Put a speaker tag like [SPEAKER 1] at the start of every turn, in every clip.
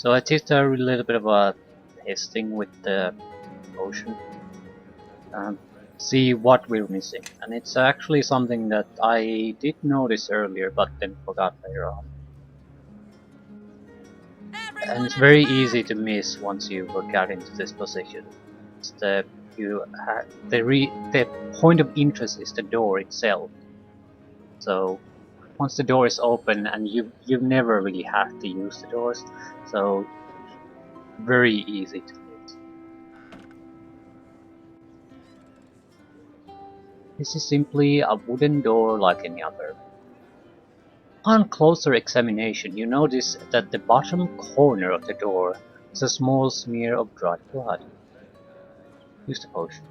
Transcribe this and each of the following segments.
[SPEAKER 1] So I did a little bit of a testing with the potion, see what we're missing, and it's actually something that I did notice earlier but then forgot later on. And it's very easy to miss once you got into this position. It's the point of interest is the door itself. So once the door is open, and you never really have to use the doors, so very easy to miss. This is simply a wooden door like any other. On closer examination, you notice that the bottom corner of the door is a small smear of dried blood. Use the potion.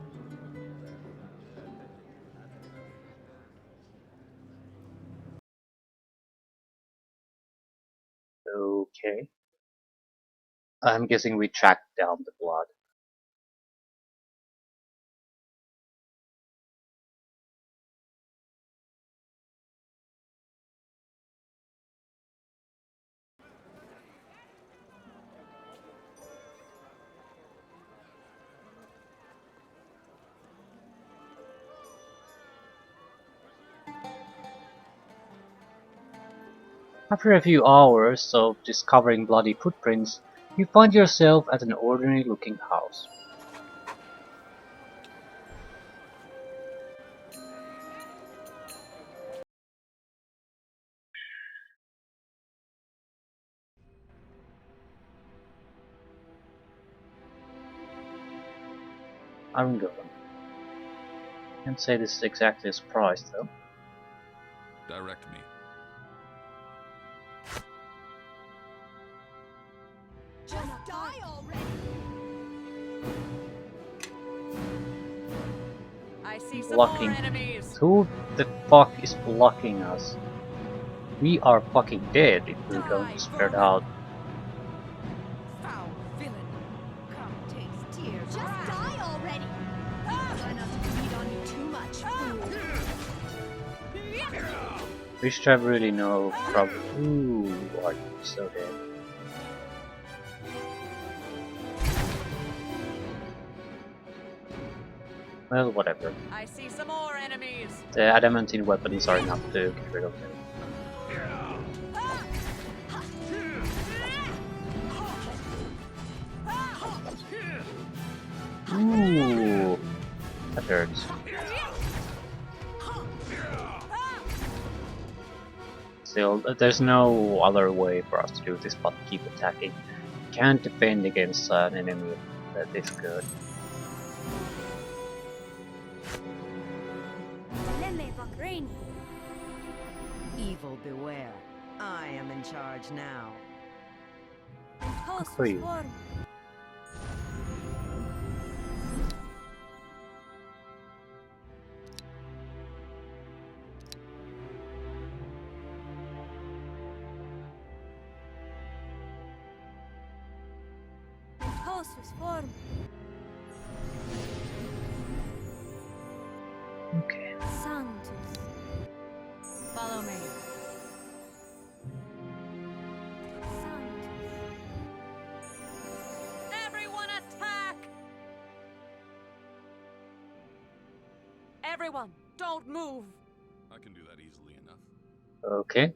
[SPEAKER 1] Okay. I'm guessing we tracked down the blood. After a few hours of discovering bloody footprints, you find yourself at an ordinary looking house. I'm going. Can't say this is exactly a surprise though.
[SPEAKER 2] Direct me.
[SPEAKER 3] Just die already! I see some
[SPEAKER 1] Blocking.
[SPEAKER 3] more enemies.
[SPEAKER 1] Who the fuck is blocking us? We are fucking dead if we don't spread out.
[SPEAKER 3] Foul villain. Come taste tears. Just die already! Try not to feed on me too much, fool.
[SPEAKER 1] Wish to have really no problem. Ooh, are you so dead? Well, whatever.
[SPEAKER 3] I see some more enemies.
[SPEAKER 1] The adamantine weapons are enough to get rid of them. Ooh, that hurts. Still, there's no other way for us to do this but keep attacking. Can't defend against an enemy that is good.
[SPEAKER 4] Evil beware. I am in charge now.
[SPEAKER 1] Good for you. Okay.
[SPEAKER 3] Follow me. Everyone attack! Everyone, don't move.
[SPEAKER 2] I can do that easily enough.
[SPEAKER 1] Okay.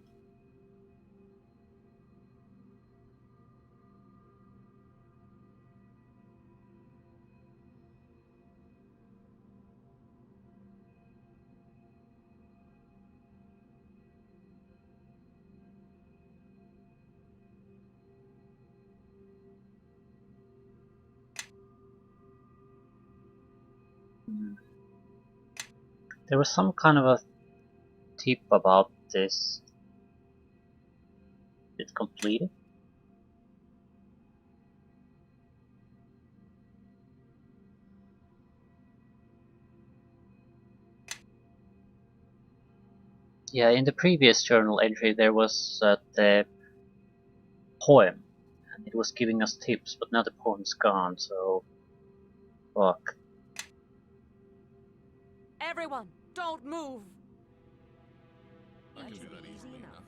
[SPEAKER 1] There was some kind of a tip about this. It's completed. Yeah, in the previous journal entry there was the poem, and it was giving us tips, but now the poem's gone, so fuck.
[SPEAKER 3] Everyone, don't move.
[SPEAKER 2] I can do that easily enough.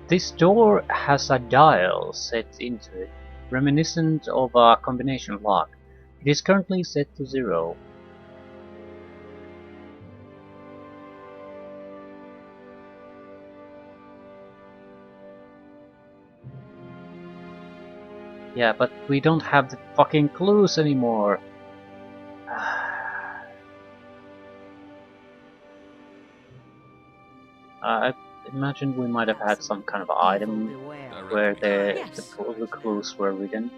[SPEAKER 1] This door has a dial set into it, reminiscent of a combination lock. It is currently set to 0. Yeah, but we don't have the fucking clues anymore. I imagined we might have had some kind of item
[SPEAKER 4] Evil beware.
[SPEAKER 1] where
[SPEAKER 2] Direct me.
[SPEAKER 1] the clues were written.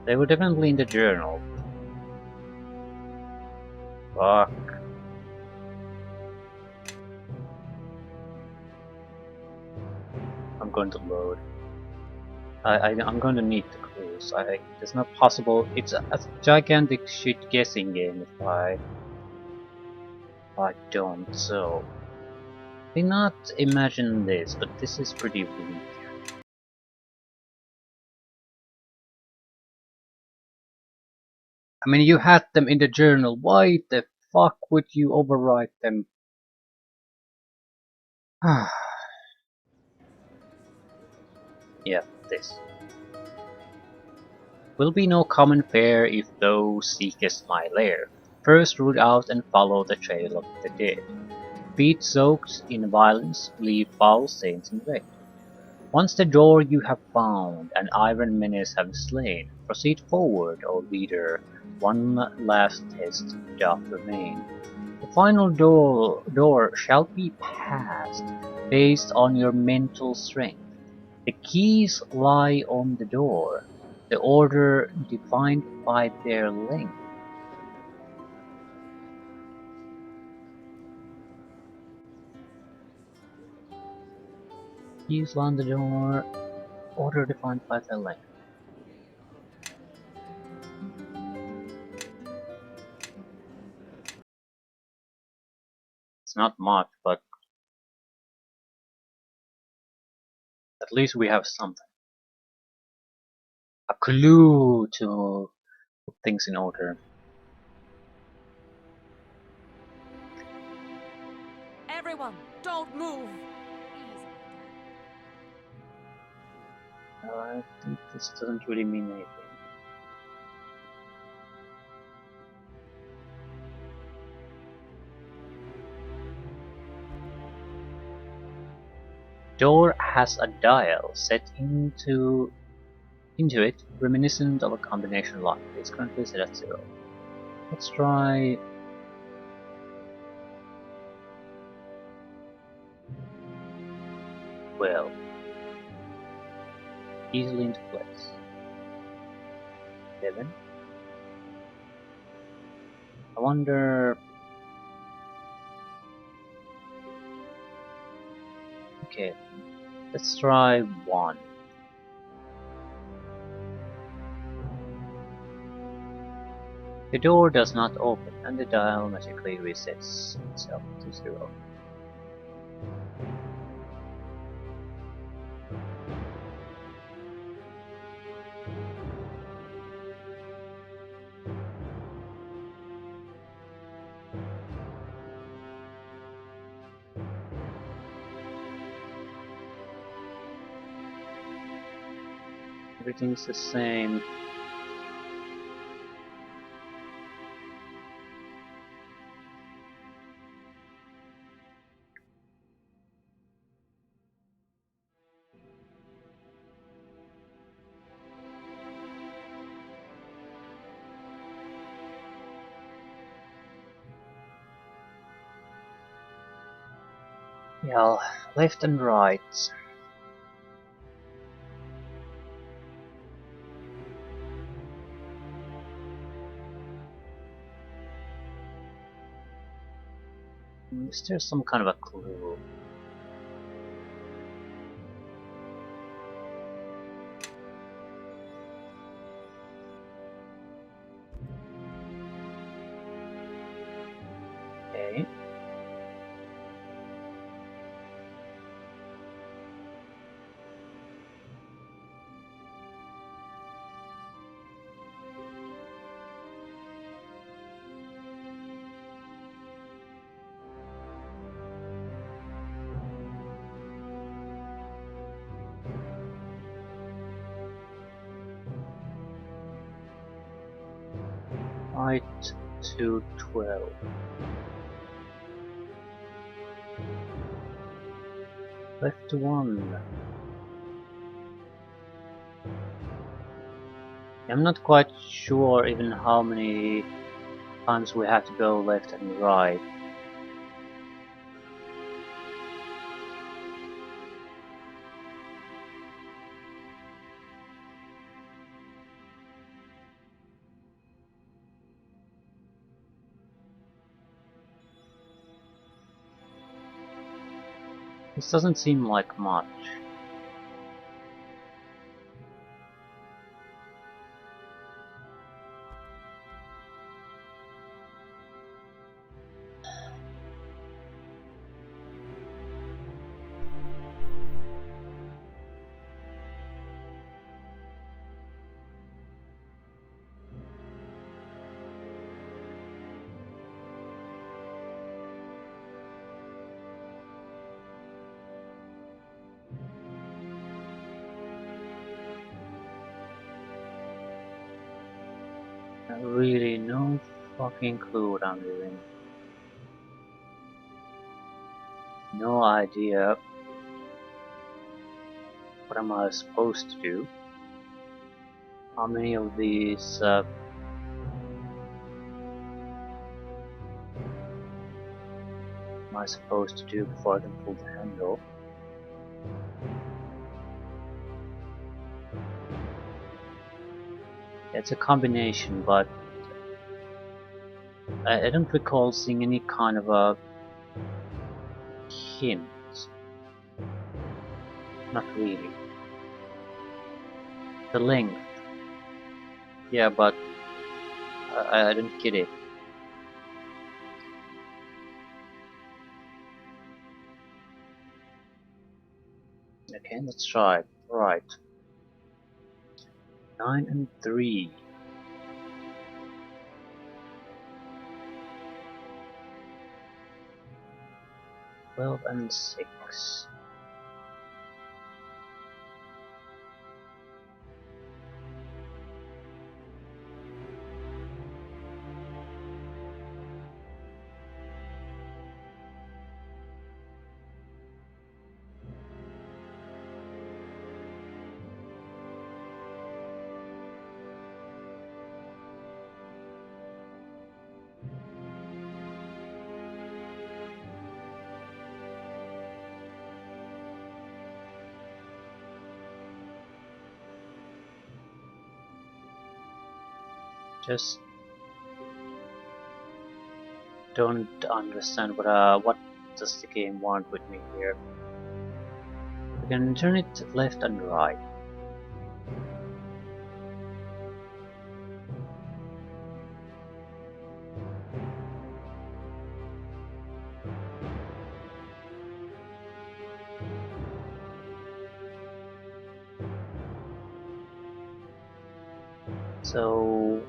[SPEAKER 1] They were definitely in the journal. Fuck. I'm going to load. I'm going to need the clues. It's not possible. It's a gigantic shit guessing game if I don't. So, did not imagine this, but this is pretty weak. I mean, you had them in the journal. Why the fuck would you overwrite them? Yeah, this. Will be no common fare if thou seekest my lair. First root out and follow the trail of the dead. Feet soaked in violence leave foul stains in wreck. Once the door you have found, and iron menace have slain, proceed forward, O leader, one last test doth remain. The final door shall be passed, based on your mental strength. The keys lie on the door, the order defined by their length. Keys lie on the door, order defined by their length. It's not much, but at least we have something. A clue to put things in order.
[SPEAKER 3] Everyone, don't move!
[SPEAKER 1] I think this doesn't really mean anything. Door has a dial set into it, reminiscent of a combination lock. It's currently set at 0. Let's try. Well, easily into place. 7. I wonder. Okay, let's try 1. The door does not open, and the dial magically resets itself to 0. Everything's the same. Yeah, left and right. Is there some kind of a clue? Okay. right to 12. Left to 1. I'm not quite sure even how many times we have to go left and right. This doesn't seem like much. Really no fucking clue what I'm doing. No idea what am I supposed to do. How many of these am I supposed to do before I can pull the handle? It's a combination, but I don't recall seeing any kind of a hint. Not really. The length. Yeah, but I don't get it. Okay, let's try it. Right. 9 and 3. 12 and 6. Just don't understand what does the game want with me here. We can turn it left and right. So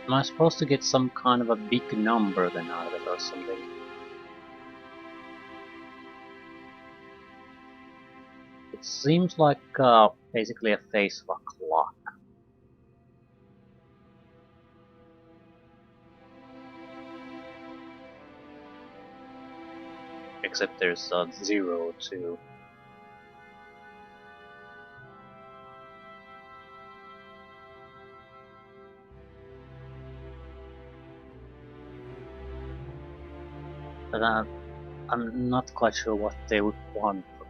[SPEAKER 1] am I supposed to get some kind of a big number then out of it or something? It seems like basically a face of a clock. Except there's a 0 too. But I'm not quite sure what they would want from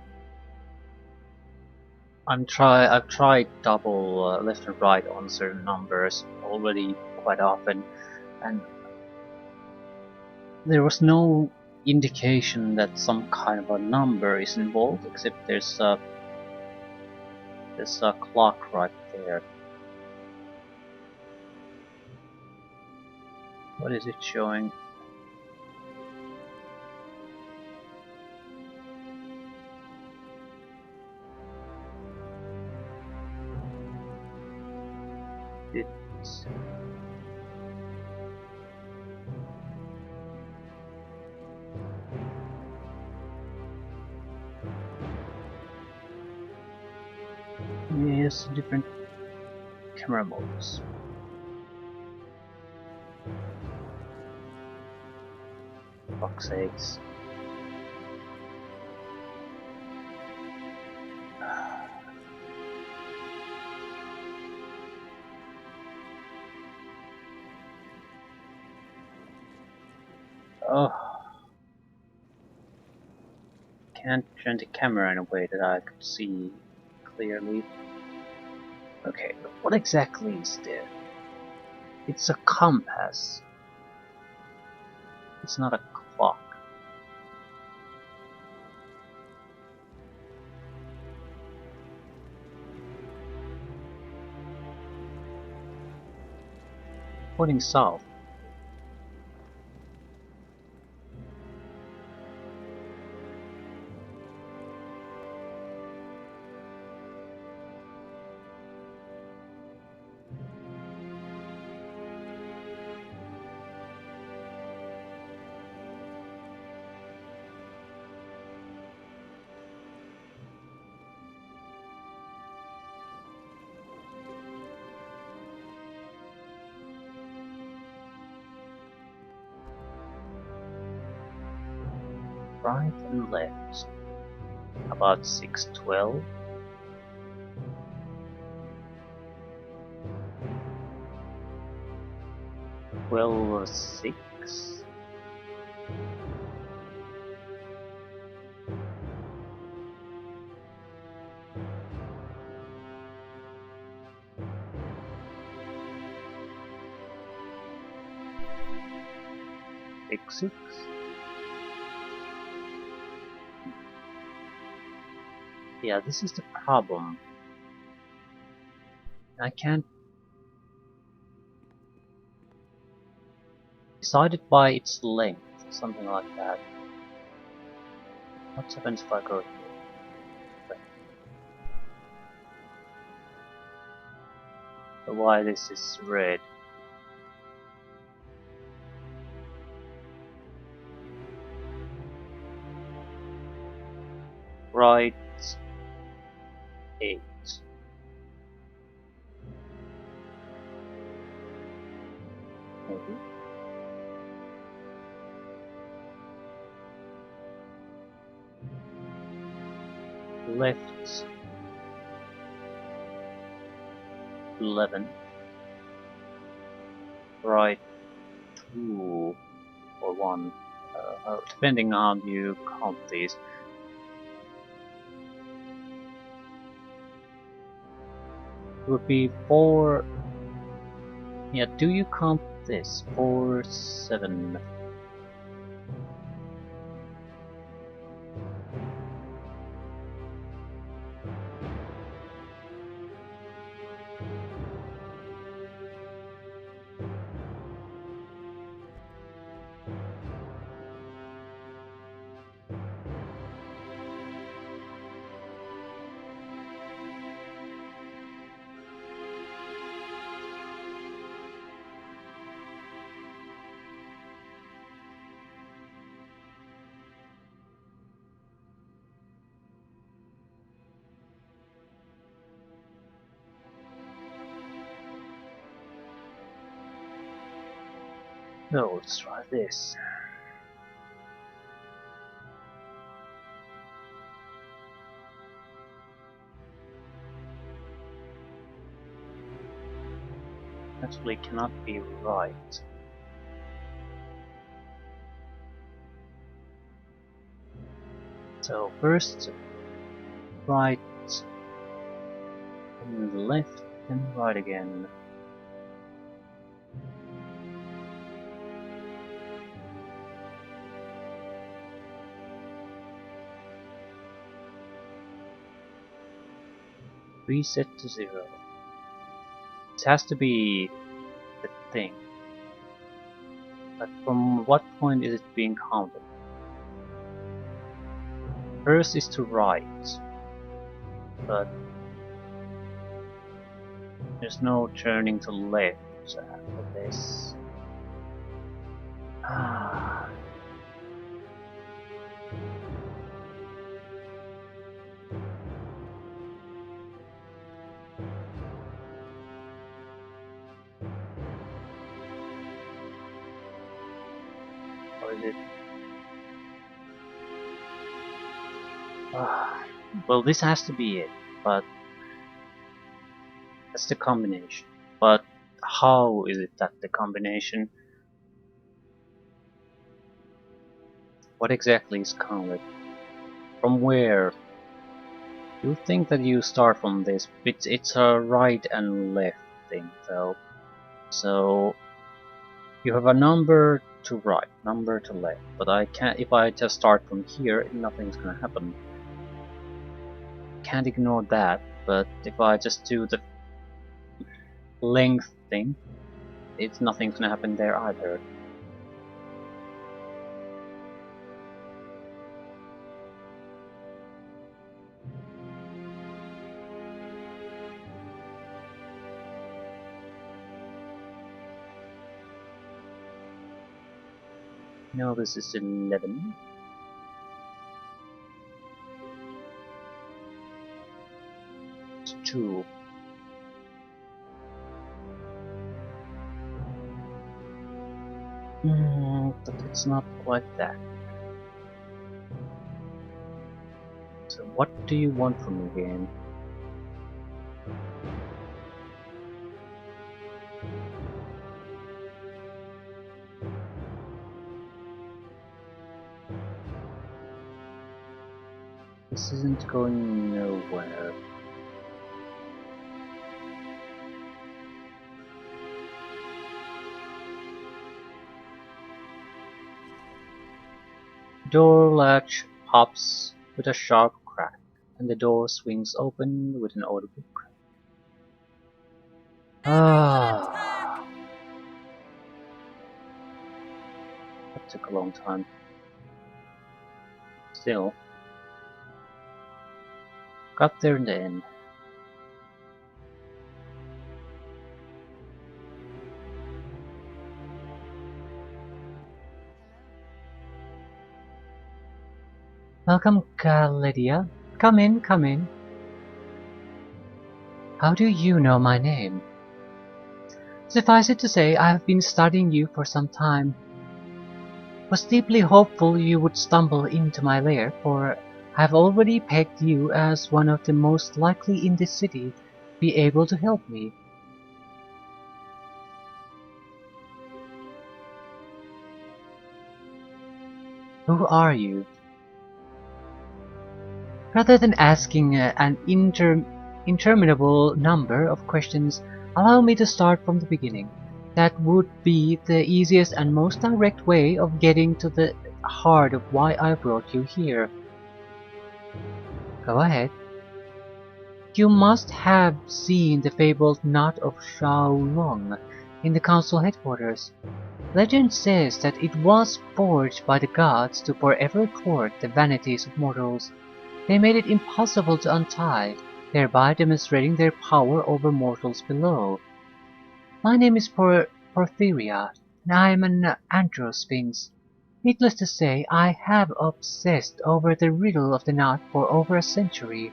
[SPEAKER 1] me. I've tried double left and right on certain numbers already quite often, and there was no indication that some kind of a number is involved, except there's a clock right there. What is it showing? It's there's different camera modes. Fuck's sakes. Oh, can't turn the camera in a way that I could see clearly. Okay, what exactly is there? It's a compass. It's not a clock. Pointing south. Right and left. About 612. 1206. Six. Yeah, this is the problem. I can't decide it by its length, something like that. What happens if I go here? So why this is red? Right 8. Maybe. Left 11. Right 2 or 1. Depending on how you count these. It would be 4. Yeah, do you count this? 4, 7. No, let's try this. Actually cannot be right. So first right, and left, and right again. Reset to 0. It has to be the thing. But from what point is it being counted? First is to right, but there's no turning to left after this. is it? Well, this has to be it, but that's the combination. But how is it that the combination? What exactly is counted? From where? You think that you start from this, but it's a right and left thing, though. So you have a number to right, number to left, but I can't. If I just start from here, nothing's gonna happen. Can't ignore that. But if I just do the length thing, it's nothing's gonna happen there either. No, this is 11. It's 2. But it's not quite that. So what do you want from me, game? This isn't going nowhere. Door latch pops with a sharp crack, and the door swings open with an audible crack. Ah, that took a long time. Still, got there in the end. Welcome, Lydia. Come in, come in. How do you know my name? Suffice it to say, I have been studying you for some time. Was deeply hopeful you would stumble into my lair, for I have already pegged you as one of the most likely in this city to be able to help me. Who are you? Rather than asking an interminable number of questions, allow me to start from the beginning. That would be the easiest and most direct way of getting to the heart of why I brought you here. Go ahead. You must have seen the fabled knot of Shou Lung in the council headquarters. Legend says that it was forged by the gods to forever thwart the vanities of mortals. They made it impossible to untie, thereby demonstrating their power over mortals below. My name is Porphyria, and I am an androsphinx. Needless to say, I have obsessed over the riddle of the knot for over a century.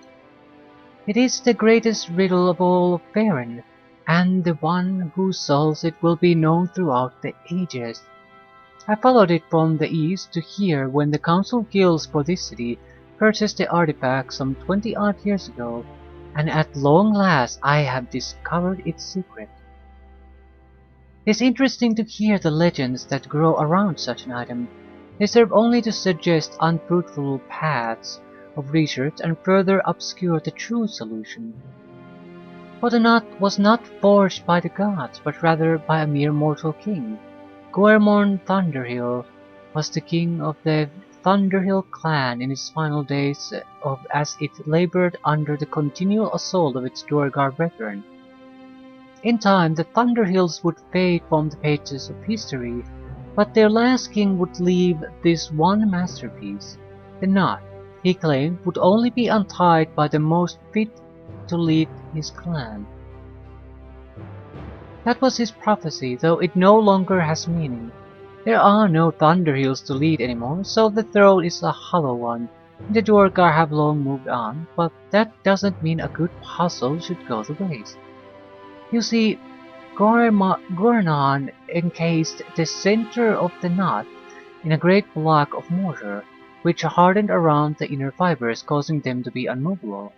[SPEAKER 1] It is the greatest riddle of all of Faerun, and the one who solves it will be known throughout the ages. I followed it from the east to here when the council guilds for this city purchased the artifact some 20-odd years ago, and at long last I have discovered its secret. It is interesting to hear the legends that grow around such an item. They serve only to suggest unfruitful paths of research and further obscure the true solution. For the knot was not forged by the gods, but rather by a mere mortal king. Goemon Thunderhill was the king of the Thunderhill clan in its final days as it labored under the continual assault of its Duergar brethren. In time, the Thunderhills would fade from the pages of history, but their last king would leave this one masterpiece. The knot, he claimed, would only be untied by the most fit to lead his clan. That was his prophecy, though it no longer has meaning. There are no Thunderhills to lead anymore, so the throne is a hollow one. The Duergar have long moved on, but that doesn't mean a good puzzle should go to waste. You see, Gornon encased the center of the knot in a great block of mortar, which hardened around the inner fibers, causing them to be unmovable.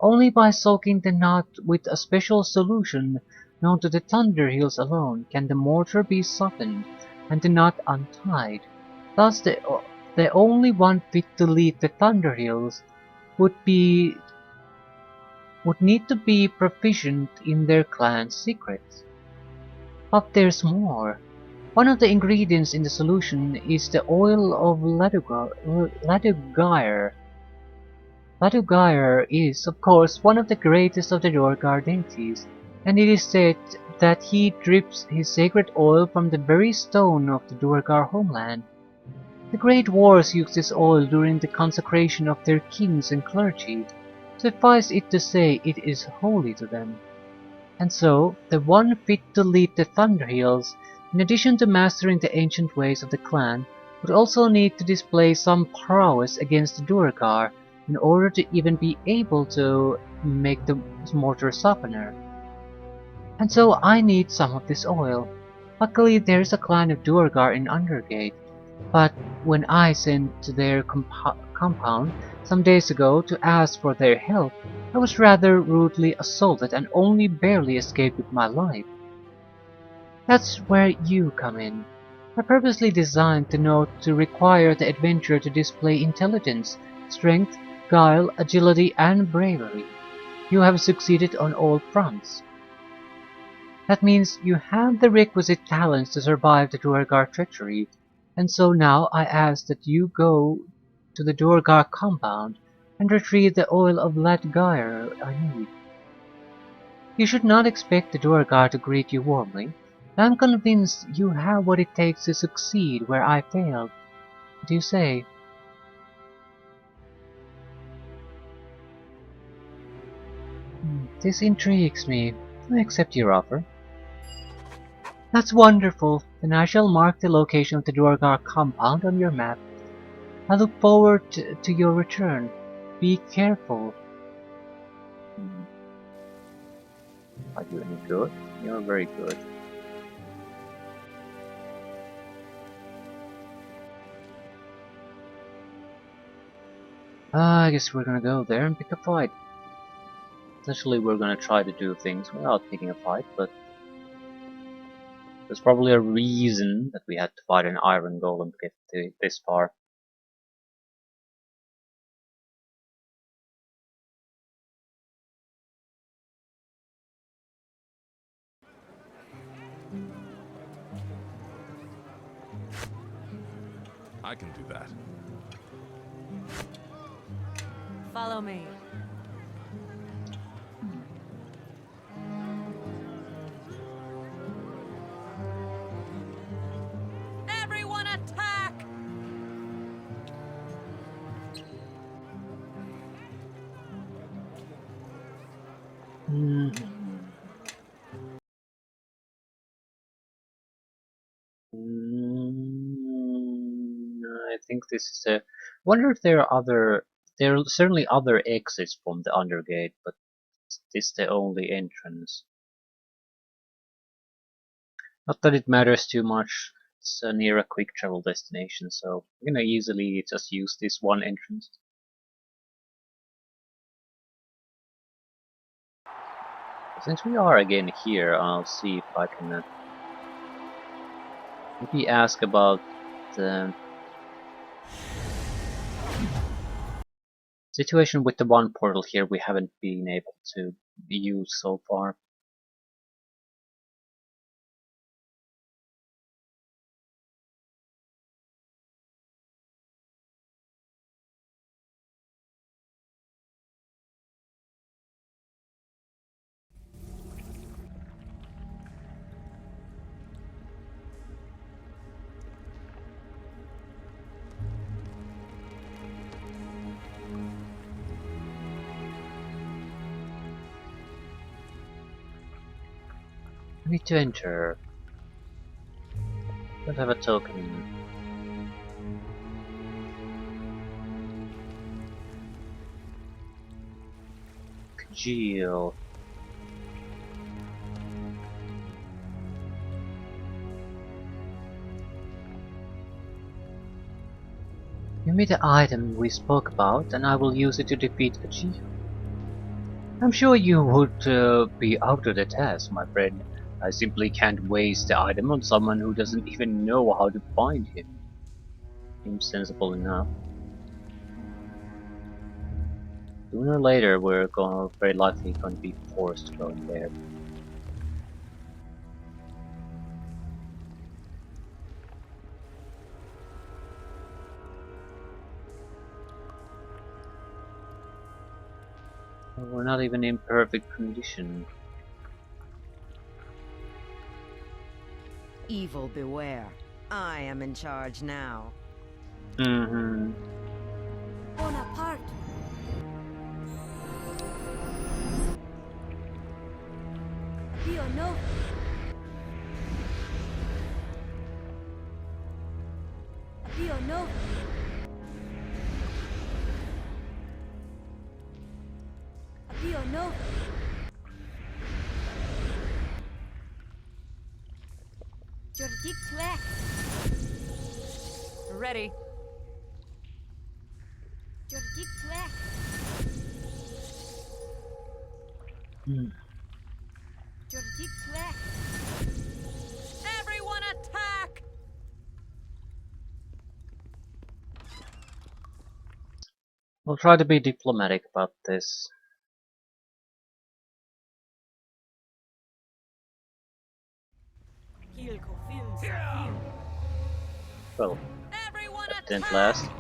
[SPEAKER 1] Only by soaking the knot with a special solution known to the Thunder Hills alone can the mortar be softened and the knot untied. Thus the only one fit to lead the Thunder Hills would need to be proficient in their clan's secrets. But there's more. One of the ingredients in the solution is the oil of Ladugaire. Ladugaire is, of course, one of the greatest of the Duergar deities, and it is said that he drips his sacred oil from the very stone of the Duergar homeland. The Great Wars used this oil during the consecration of their kings and clergy. Suffice it to say, it is holy to them. And so, the one fit to lead the Thunder Hills, in addition to mastering the ancient ways of the clan, would also need to display some prowess against the Duergar in order to even be able to make the mortar softener. And so I need some of this oil. Luckily there's a clan of Duergar in Undergate, but when I sent to their compound some days ago to ask for their help, I was rather rudely assaulted and only barely escaped with my life. That's where you come in. I purposely designed the note to require the adventurer to display intelligence, strength, guile, agility, and bravery. You have succeeded on all fronts. That means you have the requisite talents to survive the Duergar treachery, and so now I ask that you go to the Duergar compound and retrieve the oil of Latgyre I need. You should not expect the Duergar to greet you warmly. I'm convinced you have what it takes to succeed where I failed. What do you say? This intrigues me. I accept your offer. That's wonderful. Then I shall mark the location of the Duergar compound on your map. I look forward to your return. Be careful. Are you any good? You're very good. I guess we're gonna go there and pick a fight. Essentially, we're gonna try to do things without picking a fight, but there's probably a reason that we had to fight an iron golem to get this far.
[SPEAKER 2] I can do that.
[SPEAKER 4] Follow me. Everyone attack!
[SPEAKER 1] Hmm. I think this is a. Wonder if there are other. There are certainly other exits from the Undergate, but this is the only entrance. Not that it matters too much. It's near a quick travel destination, so I'm gonna easily just use this one entrance. Since we are again here, I'll see if I can maybe ask about the situation with the one portal here we haven't been able to use so far. I need to enter. Don't have a token. Congeal. me the item we spoke about, and I will use it to defeat the chief. I'm sure you would be up to the task, my friend. I simply can't waste the item on someone who doesn't even know how to find him. Seems sensible enough. Sooner or later, we're very likely going to be forced to go in there. We're not even in perfect condition.
[SPEAKER 4] Evil beware. I am in charge now.
[SPEAKER 1] Mm-hmm.
[SPEAKER 3] Bonaparte. Pio no. Pio no. Pio no. Jordik Clack.
[SPEAKER 4] Ready.
[SPEAKER 3] Jordik Clack. Jordik Clack.
[SPEAKER 4] Everyone attack!
[SPEAKER 1] We'll try to be diplomatic about this. Well,
[SPEAKER 4] Everyone
[SPEAKER 1] that didn't
[SPEAKER 4] attack!
[SPEAKER 1] last.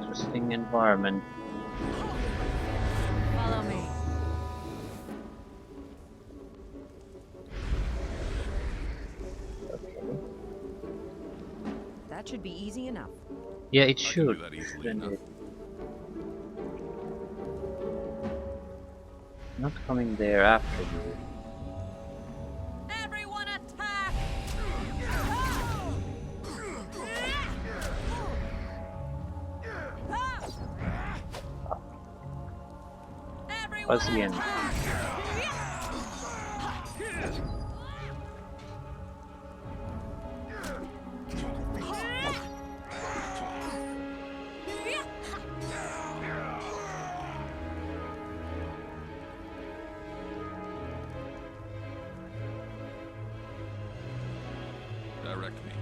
[SPEAKER 1] Interesting environment.
[SPEAKER 4] Follow me.
[SPEAKER 1] Okay.
[SPEAKER 4] That should be easy enough.
[SPEAKER 1] Yeah, it
[SPEAKER 2] I can
[SPEAKER 1] should.
[SPEAKER 2] do that easily
[SPEAKER 1] Shouldn't
[SPEAKER 2] enough.
[SPEAKER 1] it? Not coming there after you.
[SPEAKER 4] Everyone attack!
[SPEAKER 1] Once again.
[SPEAKER 2] Direct me.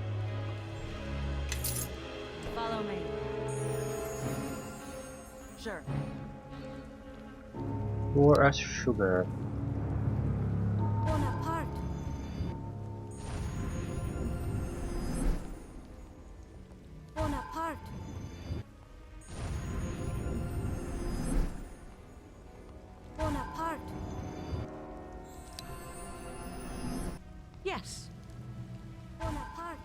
[SPEAKER 4] Follow me. Sure.
[SPEAKER 1] Pour us sugar.
[SPEAKER 3] Bonaparte. Bonaparte. Bonaparte.
[SPEAKER 4] Yes.
[SPEAKER 3] Bonaparte.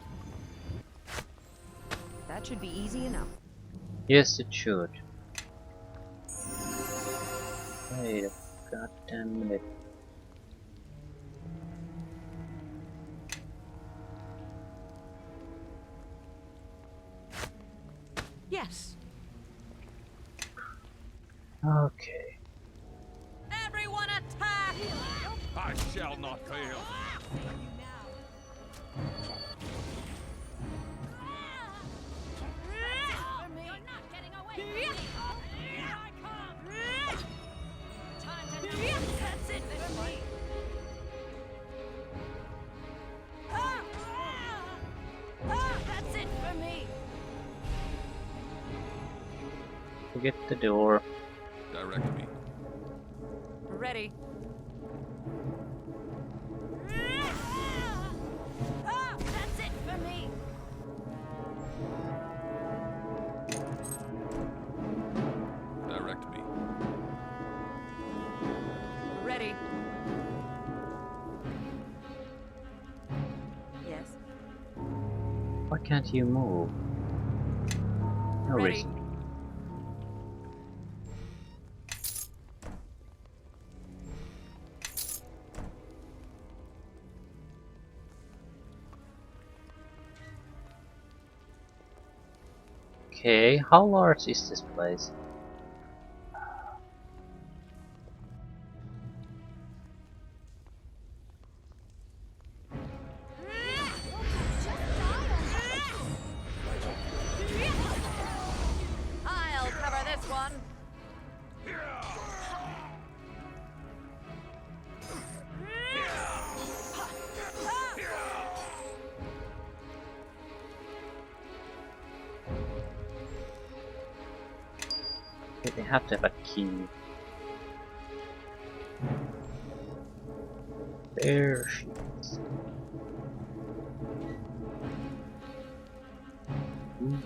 [SPEAKER 4] That should be easy enough.
[SPEAKER 1] Yes, it should. Wait a goddamn minute.
[SPEAKER 4] Yes.
[SPEAKER 1] Okay.
[SPEAKER 4] Everyone attack!
[SPEAKER 2] I shall not fail.
[SPEAKER 3] You're not getting away from me. Here I come. Time to do that's it for me. That's it for me.
[SPEAKER 1] Forget the door.
[SPEAKER 2] Direct me.
[SPEAKER 4] Ready.
[SPEAKER 3] That's it for me.
[SPEAKER 2] Direct me.
[SPEAKER 4] Ready.
[SPEAKER 1] can't you move? No
[SPEAKER 3] Ready.
[SPEAKER 1] reason. Okay, how large is this place?
[SPEAKER 3] I'll cover this one.
[SPEAKER 1] Okay, they have to have a key. There she is. Ooh.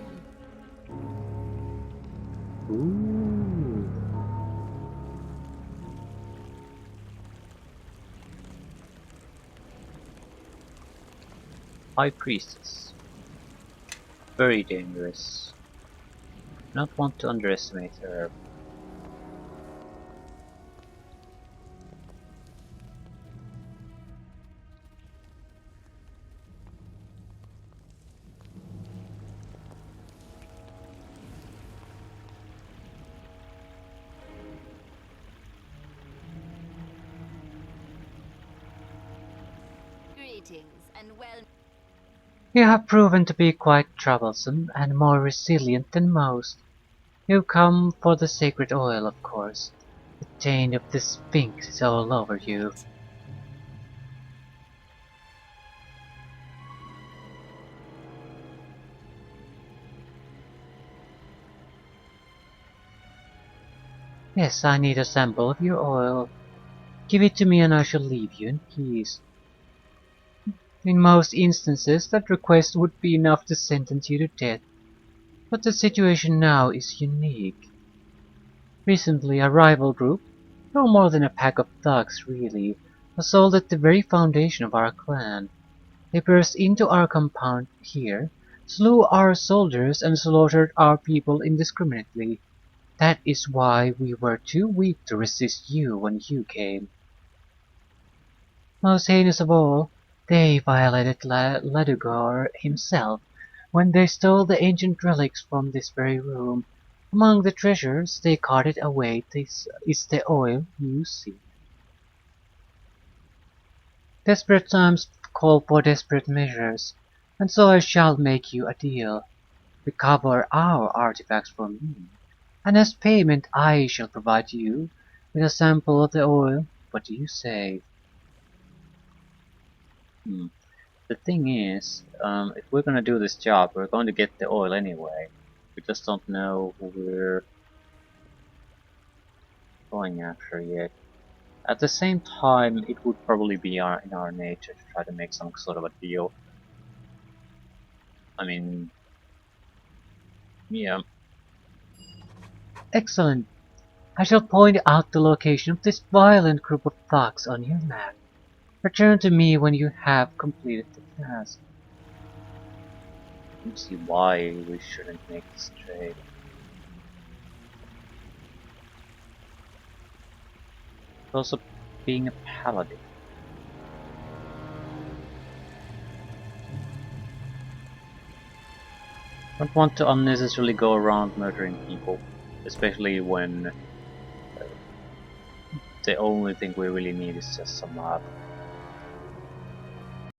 [SPEAKER 1] Ooh. High Priestess. Very dangerous. Not want to underestimate her.
[SPEAKER 3] Greetings and well.
[SPEAKER 1] You have proven to be quite troublesome and more resilient than most. You come for the sacred oil, of course. The taint of the Sphinx is all over you. Yes, I need a sample of your oil. Give it to me and I shall leave you in peace. In most instances, that request would be enough to sentence you to death. But the situation now is unique. Recently, a rival group, no more than a pack of thugs really, assaulted the very foundation of our clan. They burst into our compound here, slew our soldiers and slaughtered our people indiscriminately. That is why we were too weak to resist you when you came. Most heinous of all, they violated Ladugor himself when they stole the ancient relics from this very room. Among the treasures they carted away is the oil you see. Desperate times call for desperate measures, and so I shall make you a deal. Recover our artifacts from me, and as payment I shall provide you with a sample of the oil. What do you say? Hmm. The thing is, if we're gonna do this job, we're going to get the oil anyway. We just don't know who we're going after yet. At the same time, it would probably be in our nature to try to make some sort of a deal. I mean, yeah. Excellent. I shall point out the location of this violent group of thugs on your map. Return to me when you have completed the task. I don't see why we shouldn't make this trade. Also, being a paladin. Don't want to unnecessarily go around murdering people, especially when the only thing we really need is just some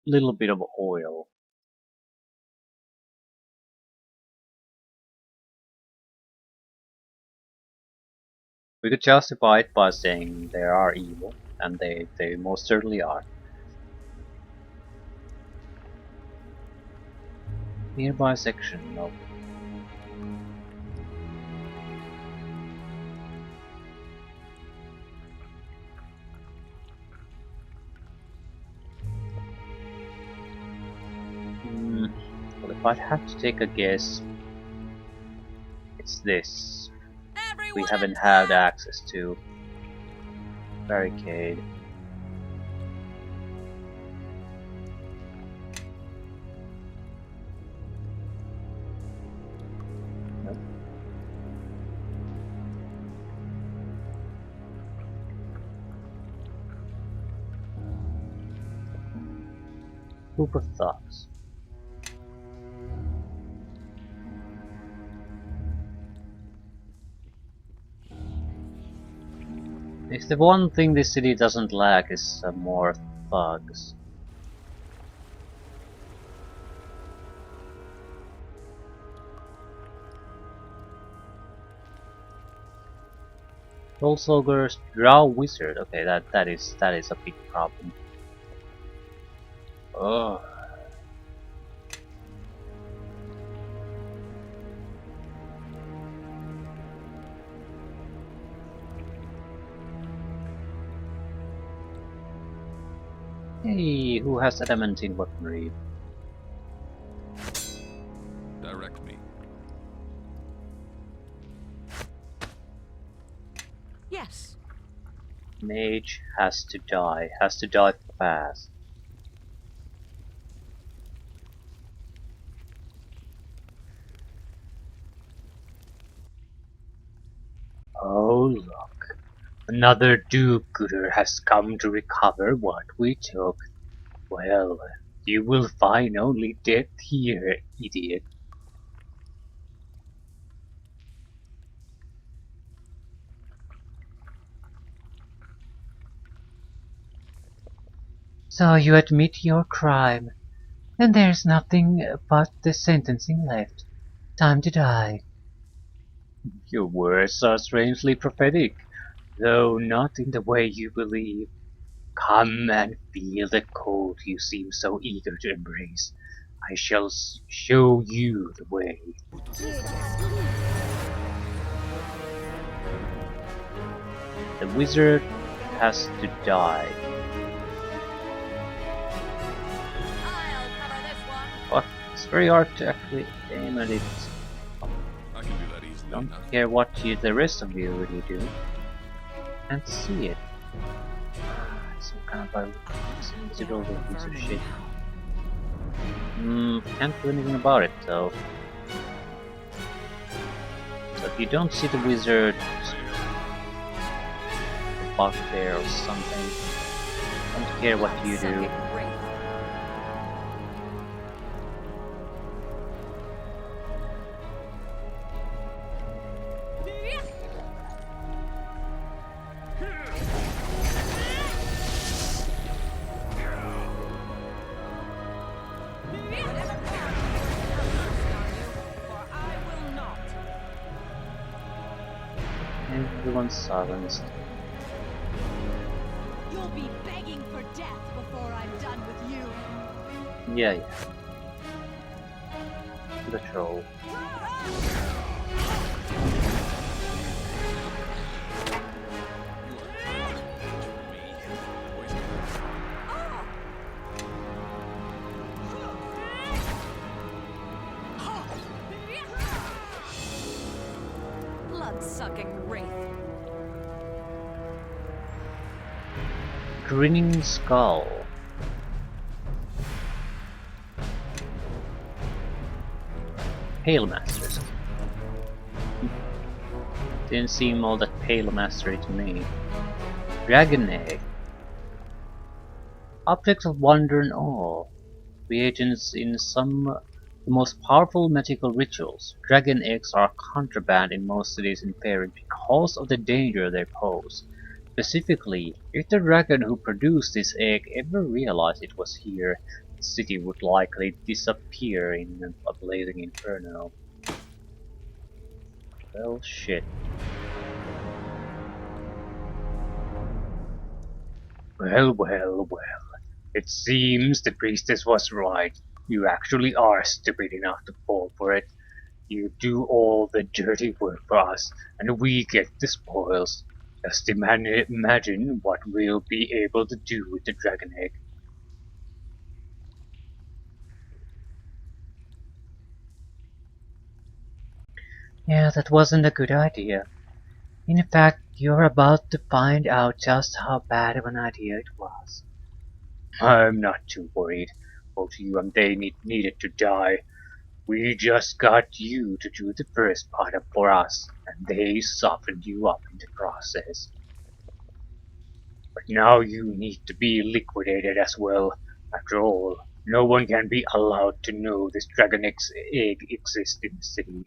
[SPEAKER 1] little bit of oil. We could justify it by saying they are evil, and they most certainly are. Nearby section, no. Well, if I'd have to take a guess, it's this. We
[SPEAKER 3] Everyone
[SPEAKER 1] haven't had
[SPEAKER 3] attack!
[SPEAKER 1] access to. Barricade. Group of thugs. If the one thing this city doesn't lack is some more thugs. Soulsoger's Drow Wizard. Okay, that is a big problem. Oh. Hey, who has adamantine weaponry?
[SPEAKER 2] Direct me.
[SPEAKER 4] Yes.
[SPEAKER 1] Mage has to die fast. Oh look, another do-gooder has come to recover what we took. Well, you will find only death here, idiot. So you admit your crime, and there's nothing but the sentencing left. Time to die. Your words are strangely prophetic, though not in the way you believe. Come and feel the cold you seem so eager to embrace. I shall show you the way. The wizard has to die.
[SPEAKER 3] I'll cover this one.
[SPEAKER 1] But it's very hard to actually aim at it.
[SPEAKER 2] I can do that easily
[SPEAKER 1] Don't
[SPEAKER 2] enough.
[SPEAKER 1] care what the rest of you really do. Can't see it. Some kind of a invisible piece of shit. Can't do anything about it though. So if you don't see the wizard back there or something, don't care what you do. Everyone's silenced.
[SPEAKER 3] You'll be begging for death before I'm done with you.
[SPEAKER 1] Yeah. The troll.
[SPEAKER 3] Blood-sucking wraith.
[SPEAKER 1] Grinning skull. Pale Masters. Didn't seem all that pale mastery to me. Dragon egg. Objects of wonder and awe. Reagents in some of the most powerful magical rituals. Dragon eggs are contraband in most cities in Faerie because of the danger they pose. Specifically, if the dragon who produced this egg ever realized it was here, the city would likely disappear in a blazing inferno. Well, shit. Well. It seems the priestess was right. You actually are stupid enough to fall for it. You do all the dirty work for us, and we get the spoils. Just imagine what we'll be able to do with the dragon egg. Yeah, that wasn't a good idea. In fact, you're about to find out just how bad of an idea it was. I'm not too worried. Both you and they needed to die. We just got you to do the first part for us, and they softened you up in the process. But now you need to be liquidated as well. After all, No one can be allowed to know this dragon egg exists in the city.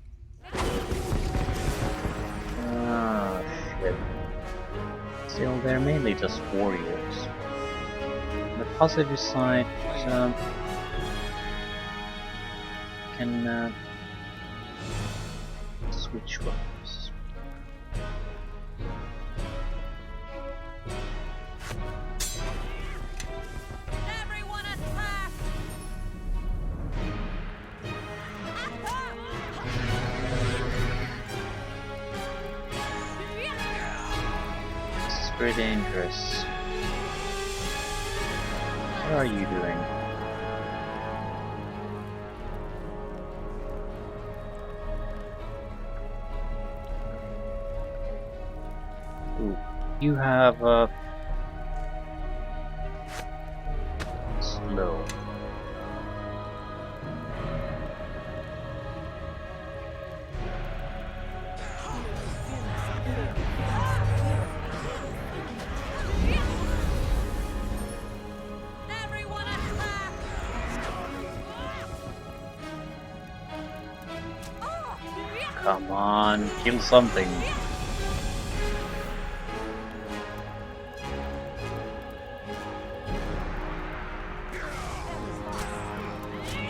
[SPEAKER 1] Ah, shit. Still, they're mainly just warriors. On the positive side, can switch weapons.
[SPEAKER 3] Everyone attack!
[SPEAKER 1] This is pretty dangerous. What are you doing? Ooh, you have slow.
[SPEAKER 3] Everyone attack!
[SPEAKER 1] Come on, kill something.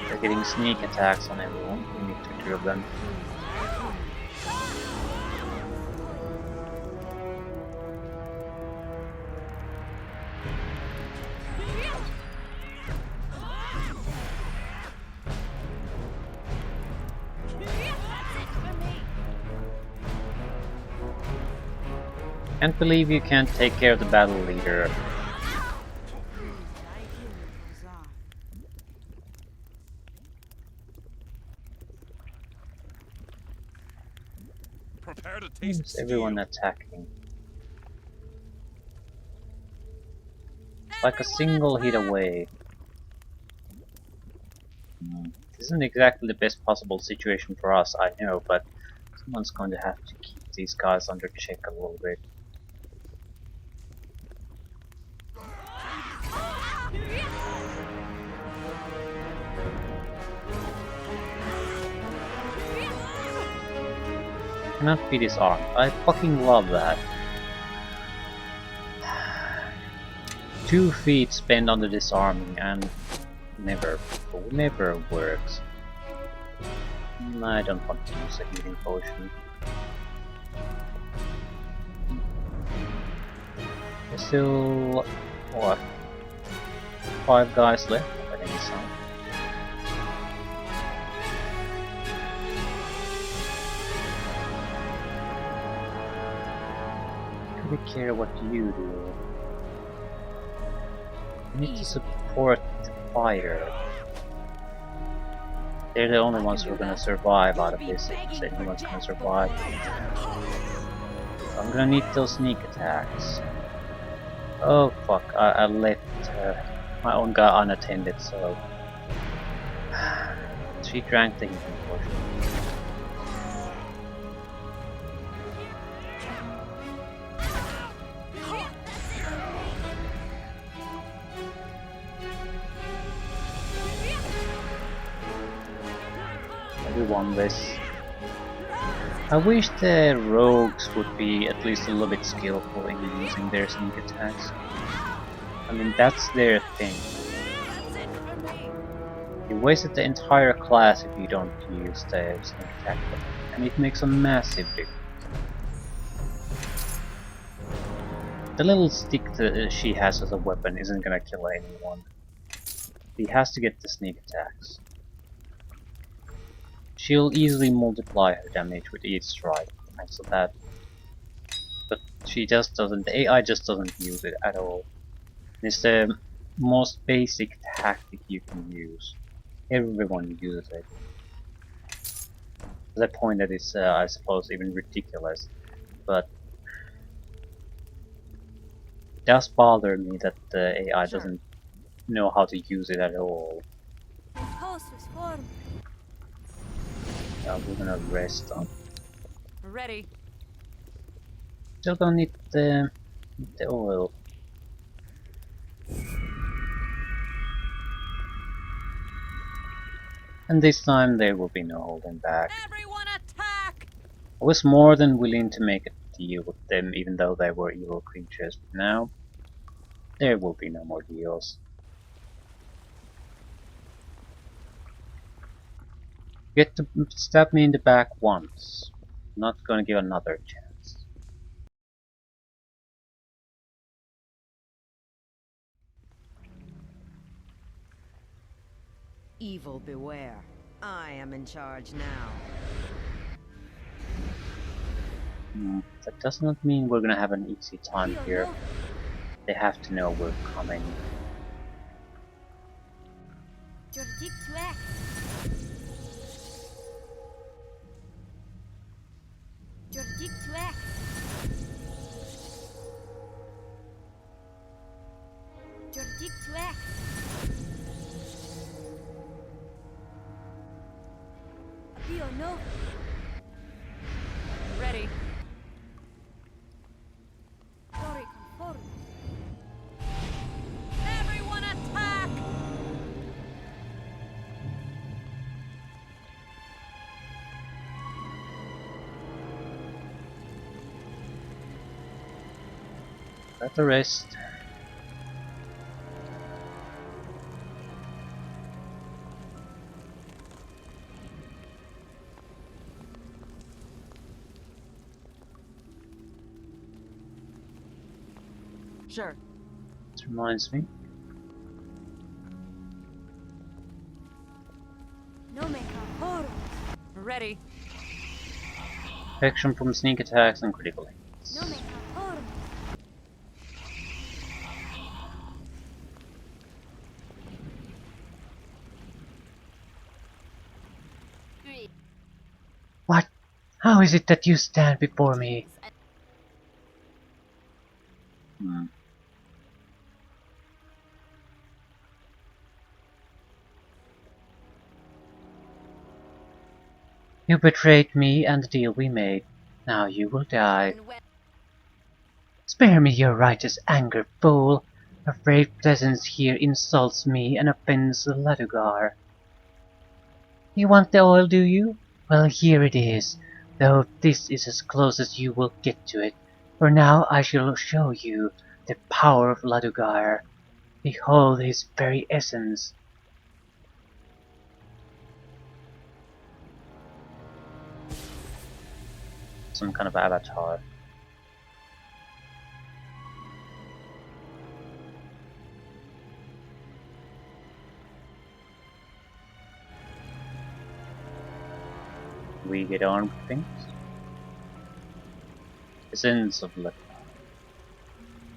[SPEAKER 1] They're getting sneak attacks on everyone. We need to drill them. Can't believe you can't take care of the battle leader.
[SPEAKER 2] Prepare to taste
[SPEAKER 1] Who's everyone
[SPEAKER 2] steel.
[SPEAKER 1] attacking? Like a single hit away. This isn't exactly the best possible situation for us, I know, but someone's going to have to keep these guys under check a little bit. Cannot be disarmed. I fucking love that. 2 feet spent on the disarming and never works. I don't want to use a healing potion. There's still what? 5 guys left by any sound. Do we care what you do? We need to support the fighter. They're the only ones who are gonna survive out of this if anyone's gonna survive. So I'm gonna need those sneak attacks. Oh fuck, I left my own guy unattended, so... She drank the healing potion. We won this. I wish the rogues would be at least a little bit skillful in using their sneak attacks. I mean, that's their thing. You wasted the entire class if you don't use the sneak attack, and it makes a massive difference. The little stick that she has as a weapon isn't gonna kill anyone. He has to get the sneak attacks. She'll easily multiply her damage with each strike, thanks to that. But she just doesn't, the AI just doesn't use it at all. It's the most basic tactic you can use. Everyone uses it. To the point that it's, I suppose, even ridiculous. But it does bother me that the AI doesn't know how to use it at all. We're gonna rest on.
[SPEAKER 3] Ready.
[SPEAKER 1] Still gonna need the oil. And this time there will be no holding back.
[SPEAKER 3] Everyone attack!
[SPEAKER 1] I was more than willing to make a deal with them, even though they were evil creatures, but now there will be no more deals. Get to stab me in the back once. I'm not gonna give another chance.
[SPEAKER 4] Evil beware. I am in charge now.
[SPEAKER 1] That does not mean we're gonna have an easy time here. They have to know we're coming.
[SPEAKER 3] Juridic to act. Juridic to act. Juridic to act. Appeal no. Ready. Sorry, conform. Everyone attack!
[SPEAKER 1] Let the rest.
[SPEAKER 4] Sure.
[SPEAKER 1] This reminds me.
[SPEAKER 3] No me conform. Ready.
[SPEAKER 1] Protection from sneak attacks and critical hits.
[SPEAKER 3] No me conform.
[SPEAKER 1] What? How is it that you stand before me? You betrayed me and the deal we made. Now you will die. Spare me your righteous anger, fool. Your brave presence here insults me and offends the Ladugar. You want the oil, do you? Well, here it is, though this is as close as you will get to it. For now I shall show you the power of Ladugar. Behold his very essence. Some kind of avatar. We get armed with things. Essence of Ladugar.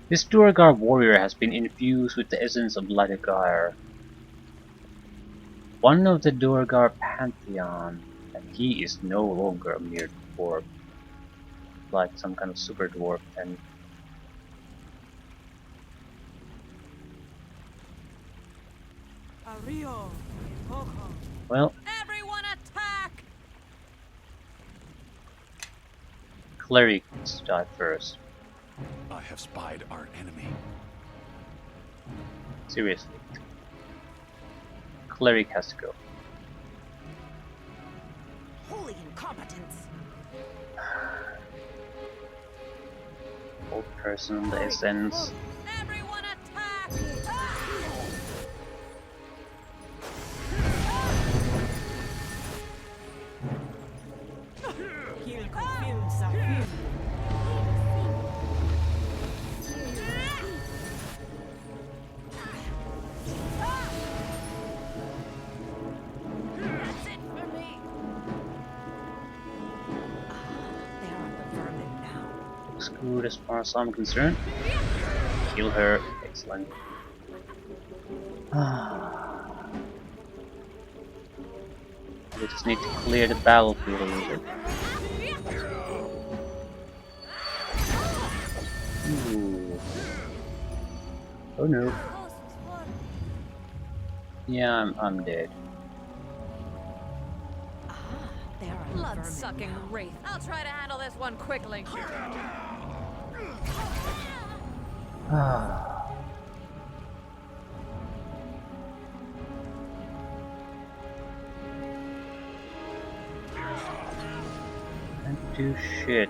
[SPEAKER 1] This Duergar warrior has been infused with the essence of Ladugar, one of the Duergar pantheon, and he is no longer a mere dwarf, like some kind of super dwarf. And well,
[SPEAKER 3] Everyone attack!
[SPEAKER 1] clerics die first.
[SPEAKER 2] I have spied our enemy.
[SPEAKER 1] Seriously. Cleric has to go.
[SPEAKER 4] Holy incompetence.
[SPEAKER 1] Old person on the essence.
[SPEAKER 3] Everyone attack! That's it for me!
[SPEAKER 4] There are the vermin now.
[SPEAKER 1] Looks good as far as I'm concerned. Kill her. Excellent. We just need to clear the battlefield a little bit. Ooh. Oh no. Yeah, I'm dead.
[SPEAKER 4] There are the vermin
[SPEAKER 3] Blood-sucking
[SPEAKER 4] now.
[SPEAKER 3] wraith. I'll try to handle this one quickly.
[SPEAKER 1] do shit.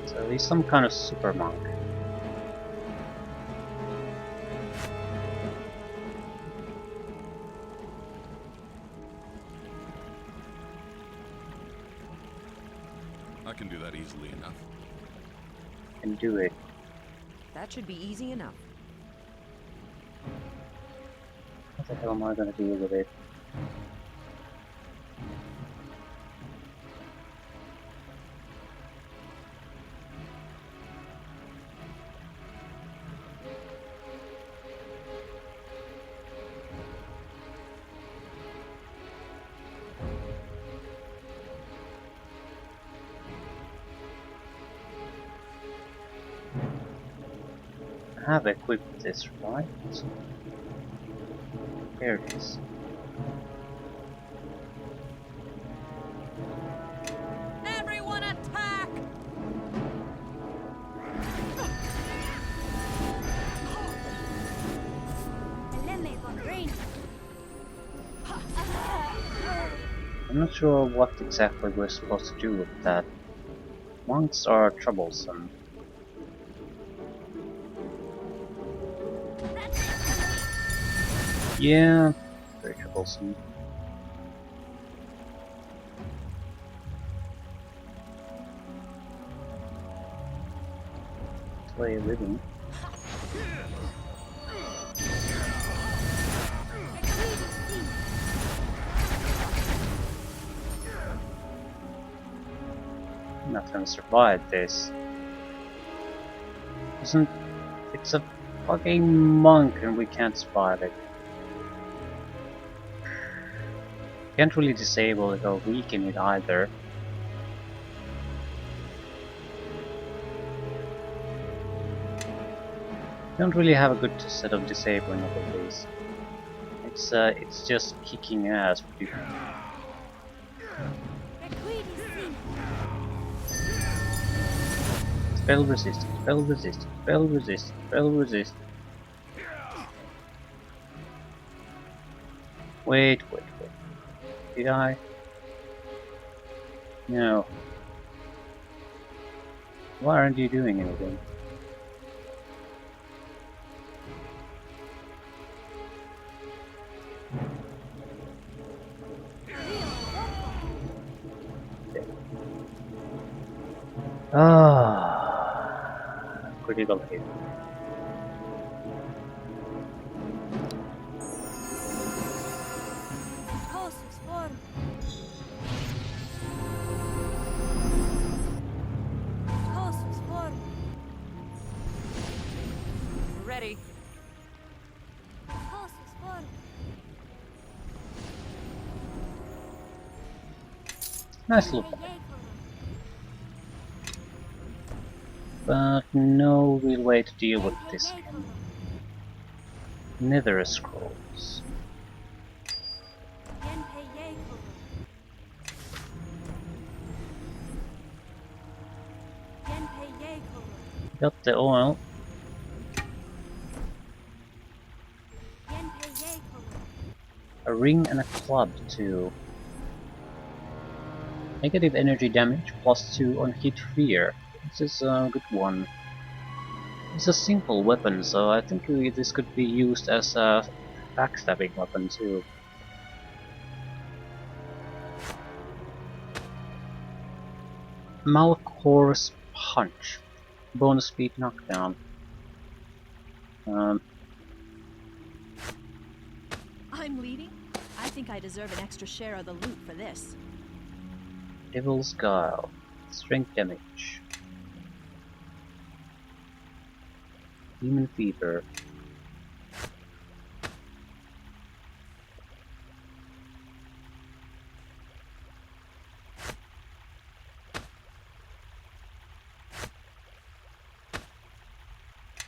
[SPEAKER 1] So he's some kind of super monk.
[SPEAKER 2] I can do that easily enough.
[SPEAKER 1] Can do it.
[SPEAKER 4] That should be easy enough.
[SPEAKER 1] What the hell am I gonna do with it? I have equipped this, right? Here it is.
[SPEAKER 3] Everyone attack!
[SPEAKER 1] I'm not sure what exactly we're supposed to do with that. Monks are troublesome. Yeah, very troublesome. Play a living. I'm not gonna survive this. Isn't it's a fucking monk and we can't survive it. Can't really disable it or weaken it either. Don't really have a good set of disabling abilities. It's just kicking ass. Spell resist, spell resist, spell resist, spell resist. Wait. Did I? No. Why aren't you doing anything? Ah, critical hit.
[SPEAKER 4] Ready.
[SPEAKER 1] Nice look. But no real way to deal with this. Nether scrolls. Got the oil. A ring and a club too. Negative energy damage +2 on hit fear. This is a good one. It's a simple weapon, so I think this could be used as a backstabbing weapon too. Malcor's Punch. Bonus speed knockdown.
[SPEAKER 3] I'm leading? I think I deserve an extra share of the loot for this.
[SPEAKER 1] Devil's Guile. Strength damage. Demon Fever.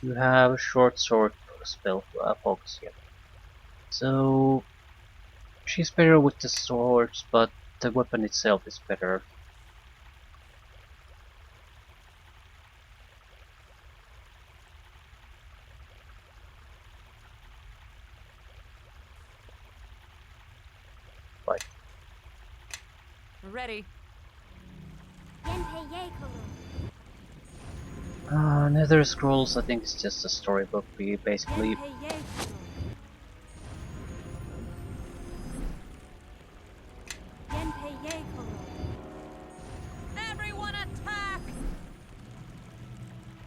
[SPEAKER 1] You have a short sword spell focus here. So she's better with the swords, but the weapon itself is better.
[SPEAKER 4] Ready.
[SPEAKER 1] Nether Scrolls, I think it's just a storybook, basically.
[SPEAKER 4] Everyone attack!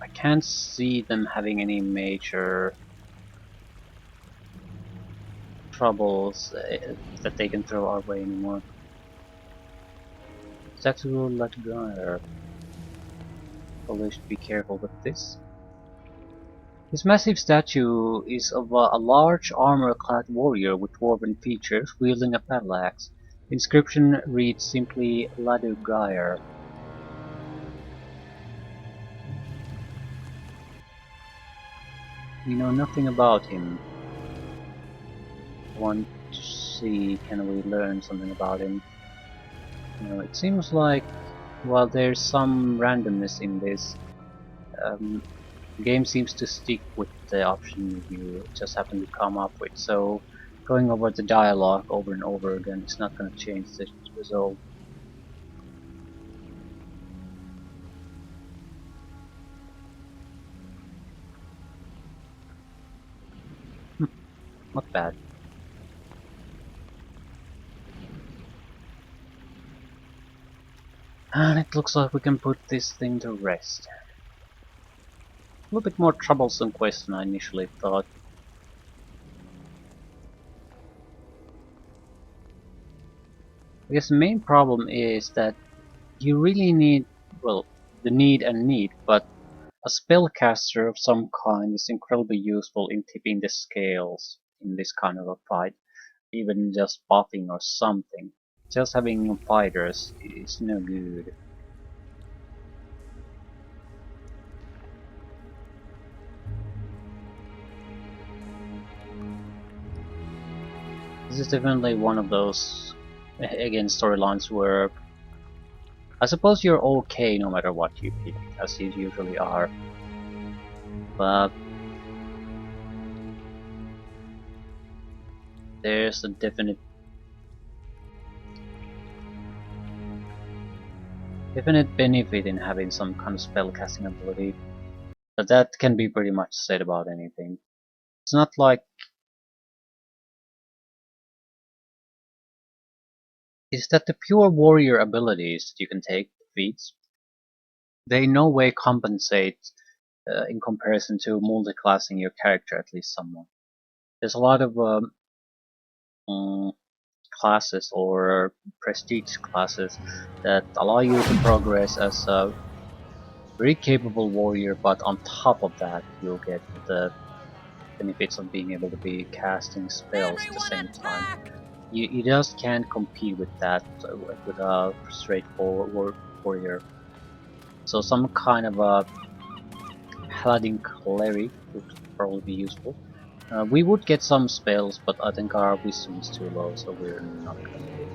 [SPEAKER 1] I can't see them having any major troubles that they can throw our way anymore. Tactical Latguire. Probably should be careful with this. This massive statue is of a large armor-clad warrior with dwarven features wielding a battle axe. The inscription reads simply Ladugire. We know nothing about him. I want to see, can we learn something about him? It seems like, while there's some randomness in this, the game seems to stick with the option you just happen to come up with, so going over the dialogue over and over again is not going to change the result. Not bad. And it looks like we can put this thing to rest. A little bit more troublesome quest than I initially thought. I guess the main problem is that you really need, well, the need and need, but a spellcaster of some kind is incredibly useful in tipping the scales in this kind of a fight, even just buffing or something. Just having fighters is no good. This is definitely one of those, again, storylines where I suppose you're okay no matter what you pick, as you usually are. But there's a definite benefit in having some kind of spellcasting ability. But that can be pretty much said about anything. It's not like is that the pure warrior abilities that you can take, feats, they in no way compensate in comparison to multi-classing your character at least somewhat. There's a lot of um, classes or prestige classes that allow you to progress as a very capable warrior, but on top of that you'll get the benefits of being able to be casting spells at the
[SPEAKER 4] Everyone
[SPEAKER 1] same time.
[SPEAKER 4] attack!
[SPEAKER 1] You just can't compete with that with a straightforward warrior. So some kind of a paladin cleric would probably be useful. We would get some spells, but I think our wisdom is too low, so we're not gonna get it.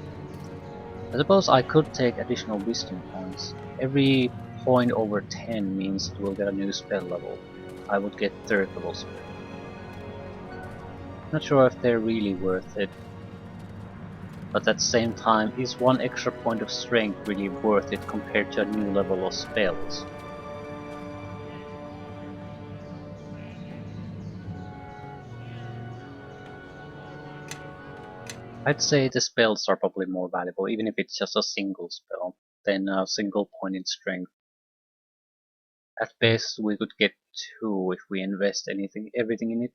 [SPEAKER 1] I suppose I could take additional wisdom points. Every point over 10 means that we'll get a new spell level. I would get 3rd level spell. Not sure if they're really worth it, but at the same time, is one extra point of strength really worth it compared to a new level of spells? I'd say the spells are probably more valuable, even if it's just a single spell, than a single point in strength. At best, we could get 2 if we invest everything in it.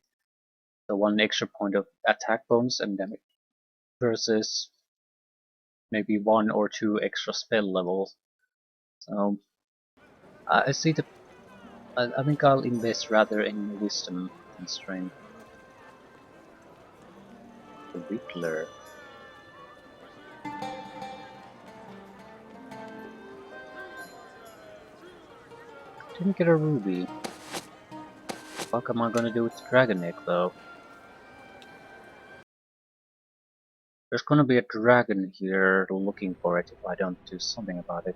[SPEAKER 1] So 1 extra point of attack bonus and damage, versus maybe 1 or 2 extra spell levels. So I see the. I think I'll invest rather in wisdom than strength. The Riddler. Didn't get a ruby. What am I gonna do with the dragon egg though? There's gonna be a dragon here looking for it if I don't do something about it.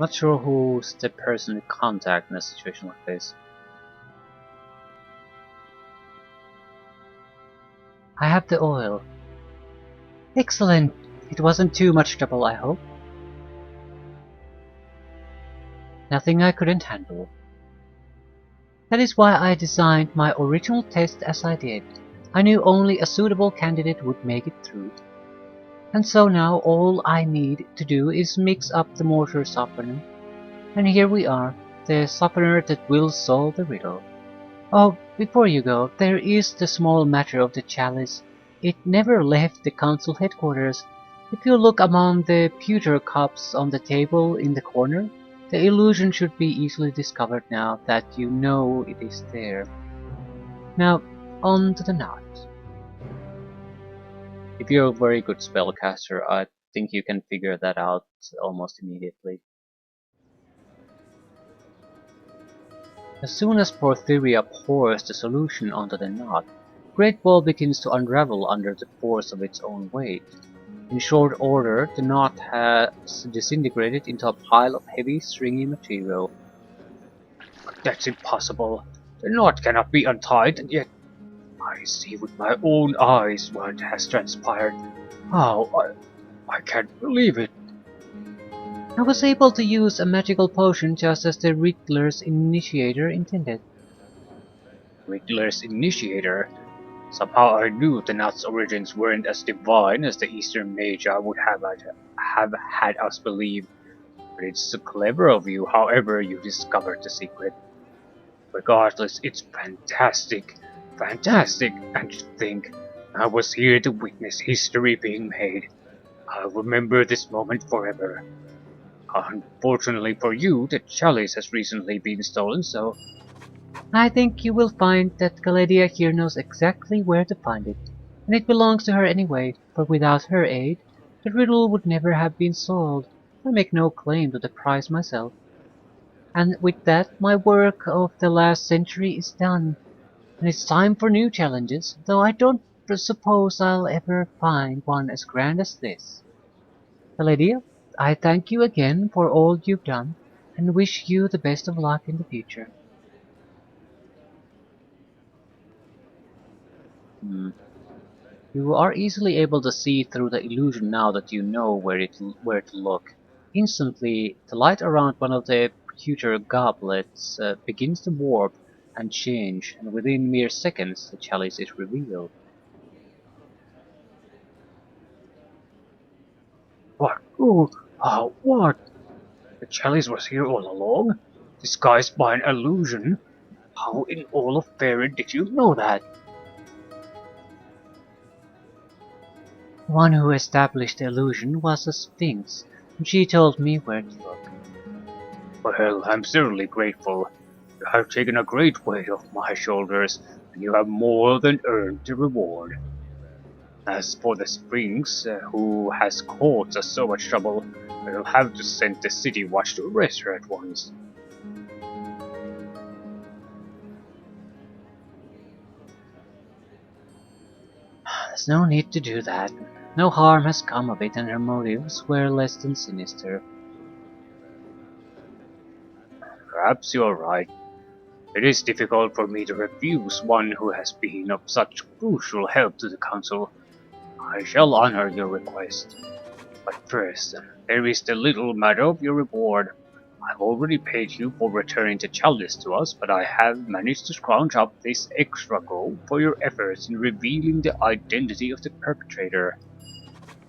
[SPEAKER 1] Not sure who's the person to contact in a situation like this. I have the oil. Excellent! It wasn't too much trouble, I hope. Nothing I couldn't handle. That is why I designed my original test as I did. I knew only a suitable candidate would make it through. And so now all I need to do is mix up the mortar softener. And here we are, the softener that will solve the riddle. Oh, before you go, there is the small matter of the chalice. It never left the council headquarters. If you look among the pewter cups on the table in the corner, the illusion should be easily discovered now that you know it is there. Now, on to the knot. If you're a very good spellcaster, I think you can figure that out almost immediately. As soon as Porphyria pours the solution onto the knot, the great ball begins to unravel under the force of its own weight. In short order, the knot has disintegrated into a pile of heavy, stringy material. That's impossible. The knot cannot be untied, and yet I see with my own eyes what has transpired. How? I can't believe it. I was able to use a magical potion just as the Riddler's initiator intended. Riddler's initiator? Somehow I knew the knot's origins weren't as divine as the Eastern Magi would have had us believe. But it's so clever of you, however you discovered the secret. Regardless, it's fantastic. Fantastic! And to think, I was here to witness history being made. I'll remember this moment forever. Unfortunately for you, the chalice has recently been stolen, so I think you will find that Galadia here knows exactly where to find it, and it belongs to her anyway, for without her aid, the riddle would never have been solved. I make no claim to the prize myself. And with that, my work of the last century is done, and it's time for new challenges, though I don't suppose I'll ever find one as grand as this. Galadia, I thank you again for all you've done, and wish you the best of luck in the future. Hmm. You are easily able to see through the illusion now that you know where to look. Instantly, the light around one of the pewter goblets begins to warp and change, and within mere seconds the chalice is revealed. What? Oh, what? The chalice was here all along? Disguised by an illusion? How in all of Faerie did you know that? The one who established the illusion was a sphinx, and she told me where to look. Well, I'm certainly grateful. You have taken a great weight off my shoulders, and you have more than earned the reward. As for the Sphinx, who has caused us so much trouble, I'll have to send the city watch to arrest her at once. There's no need to do that. No harm has come of it, and her motives were less than sinister. Perhaps you're right. It is difficult for me to refuse one who has been of such crucial help to the Council. I shall honor your request. But first, there is the little matter of your reward. I've already paid you for returning the chalice to us, but I have managed to scrounge up this extra gold for your efforts in revealing the identity of the perpetrator.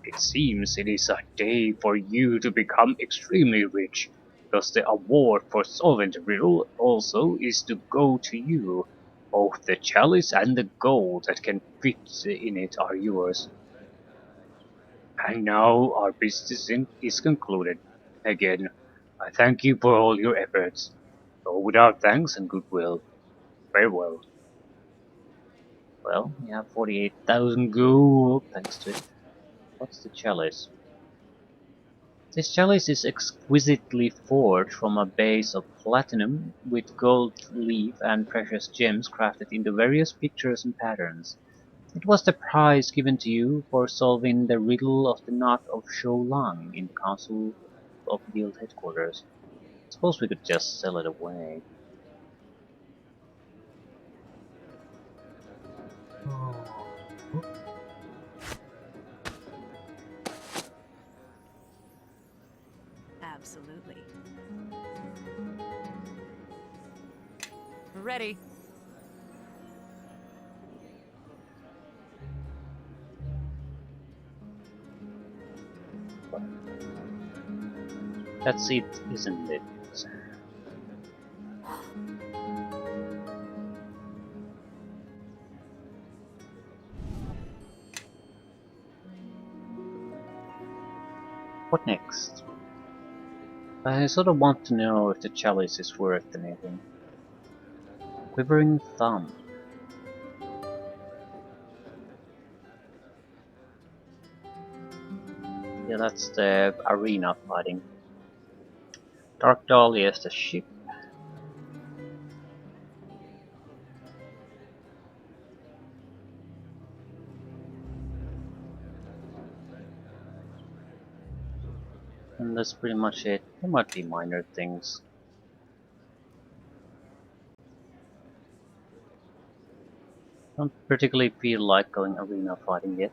[SPEAKER 1] It seems it is a day for you to become extremely rich, because the award for solving the riddle also is to go to you. Both the chalice and the gold that can fit in it are yours. And now our business is concluded. Again, I thank you for all your efforts. Go without thanks and goodwill. Farewell. Well, we have 48,000 gold thanks to it. What's the chalice? This chalice is exquisitely forged from a base of platinum with gold leaf and precious gems crafted into various pictures and patterns. It was the prize given to you for solving the riddle of the knot of Shou Lung in the Council of Guild headquarters. Suppose we could just sell it away.
[SPEAKER 4] ready.
[SPEAKER 1] That's it, isn't it? What next? I sort of want to know if the chalice is worth anything. Quivering thumb. Yeah, that's the arena fighting. Dark Dahlia is the ship. And that's pretty much it. There might be minor things. Don't particularly feel like going arena fighting yet.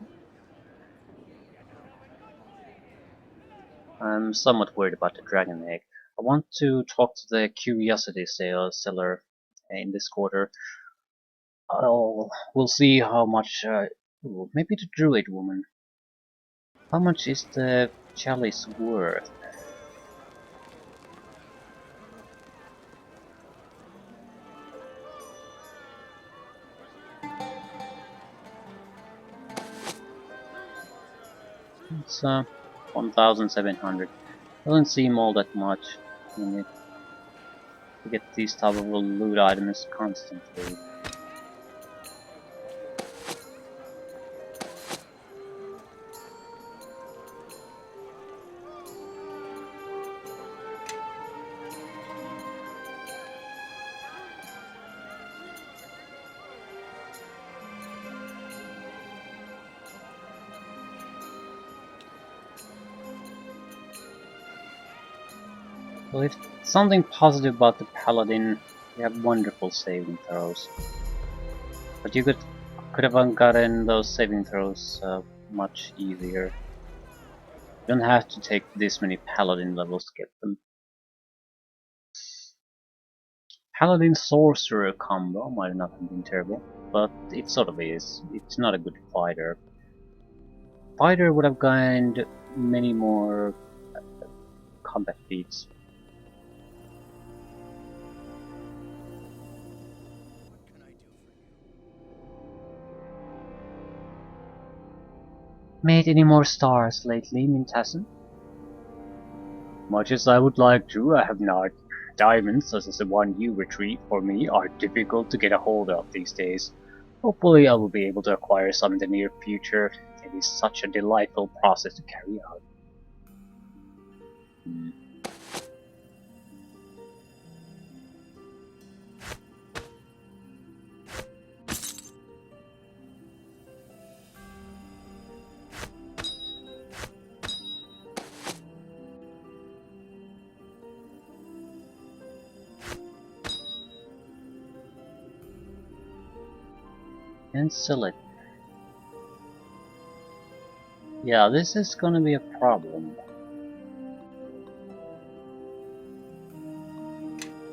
[SPEAKER 1] I'm somewhat worried about the dragon egg. I want to talk to the curiosity seller in this quarter. We'll see how much. Ooh, maybe the druid woman. How much is the chalice worth? It's 1,700. Doesn't seem all that much. I mean, to get these type of loot items constantly. Well, if something positive about the paladin, you have wonderful saving throws. But you could have gotten those saving throws much easier. You don't have to take this many paladin levels to get them. Paladin sorcerer combo might not have been terrible, but it sort of is. It's not a good fighter. Fighter would have gained many more combat feats. Made any more stars lately, Mintassin? Much as I would like to, I have not. Diamonds, such as the one you retrieved for me, are difficult to get a hold of these days. Hopefully I will be able to acquire some in the near future. It is such a delightful process to carry out. And sell it. Yeah, this is gonna be a problem.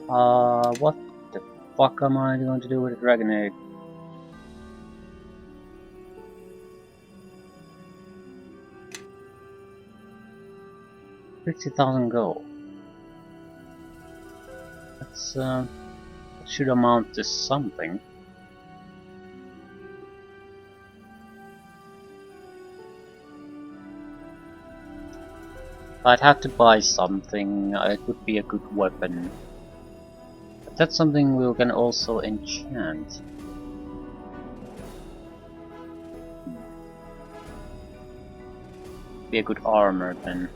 [SPEAKER 1] What the fuck am I going to do with a dragon egg? $50,000 gold. That should amount to something. I'd have to buy something. It would be a good weapon. But that's something we can also enchant. Be a good armor then.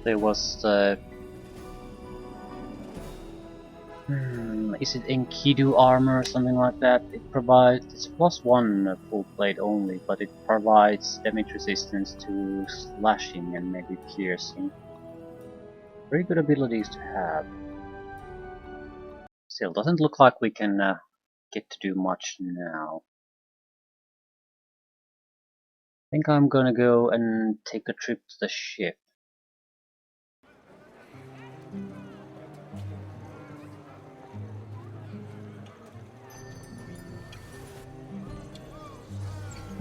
[SPEAKER 1] There was is it Enkidu armor or something like that? It provides, it's +1 full plate only, but it provides damage resistance to slashing and maybe piercing. Very good abilities to have. Still, doesn't look like we can get to do much now. I think I'm gonna go and take a trip to the ship.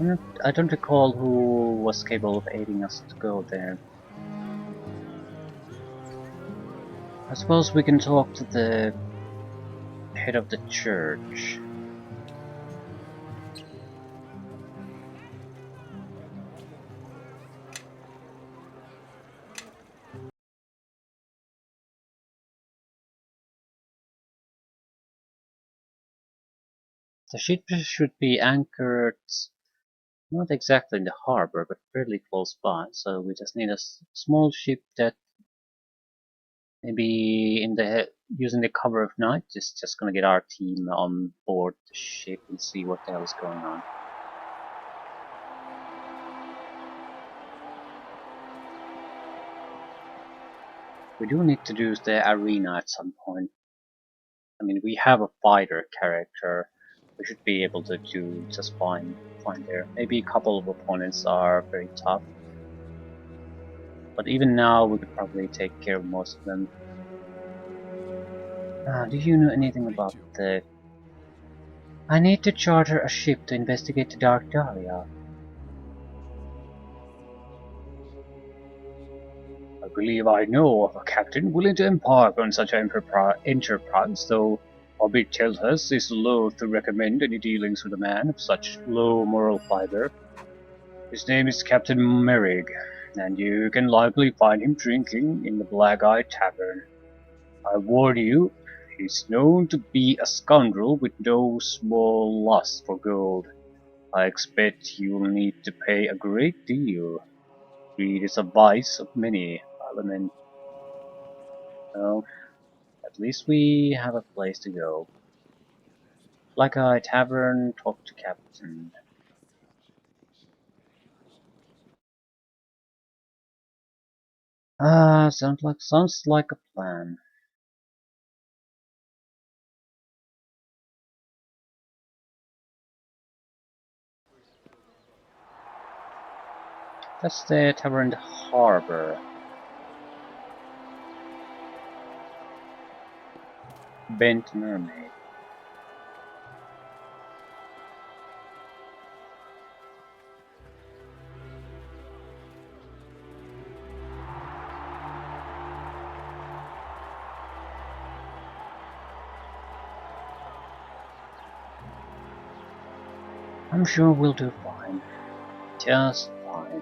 [SPEAKER 1] I don't recall who was capable of aiding us to go there. I suppose we can talk to the head of the church. The ship should be anchored not exactly in the harbor, but fairly close by, so we just need a small ship that maybe using the cover of night is just gonna get our team on board the ship and see what the hell is going on. We do need to do the arena at some point. I mean, we have a fighter character. We should be able to do just fine there. Maybe a couple of opponents are very tough, but even now we could probably take care of most of them. Do you know anything about the... I need to charter a ship to investigate the Dark Dahlia. I believe I know of a captain willing to embark on such an enterprise, though Hobbit tells us is loath to recommend any dealings with a man of such low moral fiber. His name is Captain Merrig, and you can likely find him drinking in the Black-Eye Tavern. I warn you, he's known to be a scoundrel with no small lust for gold. I expect you'll need to pay a great deal. Greed is a vice of many, Parliament. Well, at least we have a place to go. Black-Eye Tavern, talk to Captain. Sounds like a plan. That's the tavern in the harbor. Bent Mermaid. I'm sure we'll do fine. Just fine.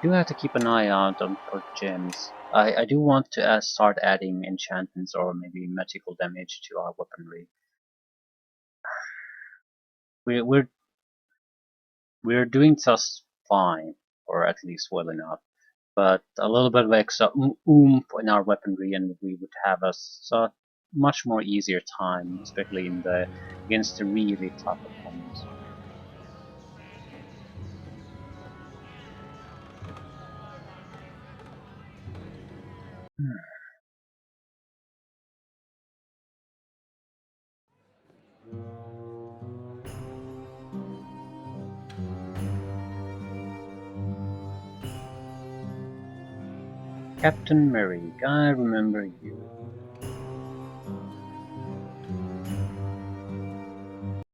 [SPEAKER 1] Do have to keep an eye out for gems. I do want to start adding enchantments or maybe magical damage to our weaponry. We're we're we're doing just fine, or at least well enough. But a little bit of extra oomph in our weaponry, and we would have a much more easier time, especially in the against the really tough opponents. Captain Merrick, I remember you.